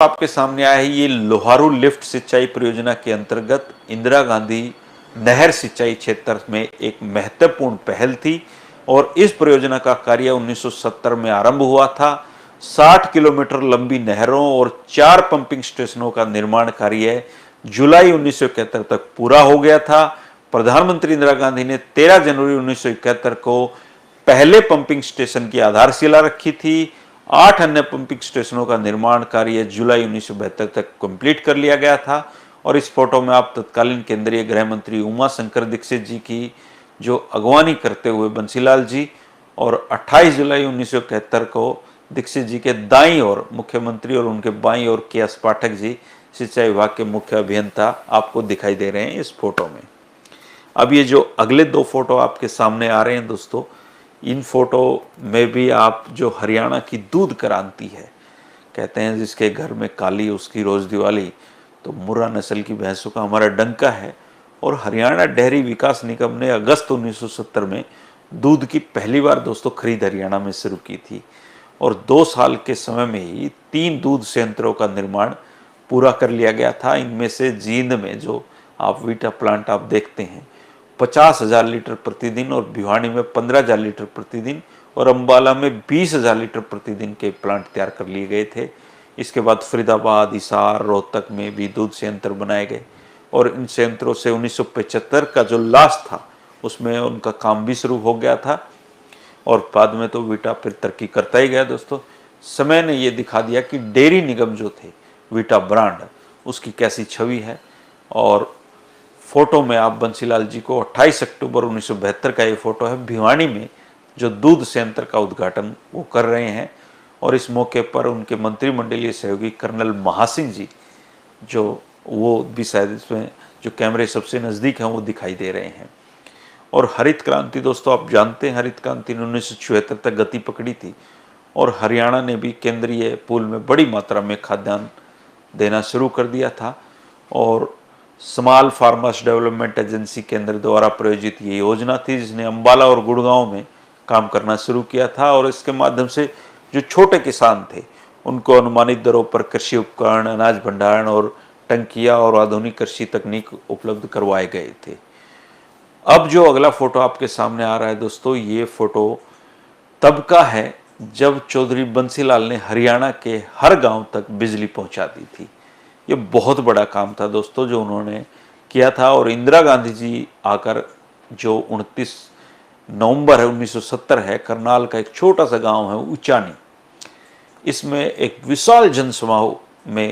आपके सामने आया है ये लोहारू लिफ्ट सिंचाई परियोजना के अंतर्गत इंदिरा गांधी नहर सिंचाई क्षेत्र में एक महत्वपूर्ण पहल थी और इस परियोजना का कार्य 1970 में आरंभ हुआ था। 60 किलोमीटर लंबी नहरों और 4 पंपिंग स्टेशनों का निर्माण कार्य जुलाई 1971 तक पूरा हो गया था। प्रधानमंत्री इंदिरा गांधी ने 13 जनवरी 1971 को पहले पंपिंग स्टेशन की आधारशिला रखी थी। 8 अन्य पंपिंग स्टेशनों का निर्माण कार्य जुलाई 1972 तक कंप्लीट कर लिया गया था। और इस फोटो में आप तत्कालीन केंद्रीय गृह मंत्री उमा शंकर दीक्षित जी की जो अगवानी करते हुए बंसीलाल जी और 28 जुलाई 1971 को दीक्षित जी के दाईं ओर मुख्यमंत्री और उनके बाईं ओर के.एस. पाठक जी सिंचाई विभाग के मुख्य अभियंता आपको दिखाई दे रहे हैं इस फोटो में। अब ये जो अगले दो फोटो आपके सामने आ रहे हैं दोस्तों, इन फोटो में भी आप जो हरियाणा की दूध क्रांति है, कहते हैं जिसके घर में काली उसकी रोज दिवाली, तो मुर्रा नस्ल की भैंसों का हमारा डंका है। और हरियाणा डेयरी विकास निगम ने अगस्त 1970 में दूध की पहली बार दोस्तों खरीद हरियाणा में शुरू की थी और 2 साल के समय में ही 3 दूध संयंत्रों का निर्माण पूरा कर लिया गया था। इनमें से जींद में जो आप वीटा प्लांट आप देखते हैं 50,000 लीटर प्रतिदिन और भिवानी में 15,000 लीटर प्रतिदिन और अंबाला में 20,000 लीटर प्रतिदिन के प्लांट तैयार कर लिए गए थे। इसके बाद फरीदाबाद, हिसार, रोहतक में भी दूध संयंत्र बनाए गए और इन संयंत्रों से 1975 का जो लास्ट था उसमें उनका काम भी शुरू हो गया था और बाद में तो वीटा फिर तरक्की करता ही गया दोस्तों। समय ने ये दिखा दिया कि डेयरी निगम जो थे वीटा ब्रांड उसकी कैसी छवि है। और फोटो में आप बंसीलाल जी को 28 अक्टूबर 1972 का ये फोटो है, भिवानी में जो दूध संयंत्र का उद्घाटन वो कर रहे हैं और इस मौके पर उनके मंत्रिमंडलीय सहयोगी कर्नल महासिंह जी जो वो भी शायद इसमें जो कैमरे सबसे नज़दीक हैं वो दिखाई दे रहे हैं। और हरित क्रांति दोस्तों आप जानते हैं हरित क्रांति ने 1976 तक गति पकड़ी थी और हरियाणा ने भी केंद्रीय पूल में बड़ी मात्रा में खाद्यान्न देना शुरू कर दिया था और स्मॉल फार्मर्स डेवलपमेंट एजेंसी केंद्र द्वारा प्रायोजित ये योजना थी जिसने अंबाला और गुड़गांव में काम करना शुरू किया था और इसके माध्यम से जो छोटे किसान थे उनको अनुमानित दरों पर कृषि उपकरण, अनाज भंडारण और टंकियां और आधुनिक कृषि तकनीक उपलब्ध करवाए गए थे। अब जो अगला फोटो आपके सामने आ रहा है दोस्तों, ये फोटो तब का है जब चौधरी बंसीलाल ने हरियाणा के हर गांव तक बिजली पहुंचा दी थी। ये बहुत बड़ा काम था दोस्तों जो उन्होंने किया था और इंदिरा गांधी जी आकर जो 29 नवंबर है 1970 है, करनाल का एक छोटा सा गांव है उचानी, इसमें एक विशाल जनसमूह में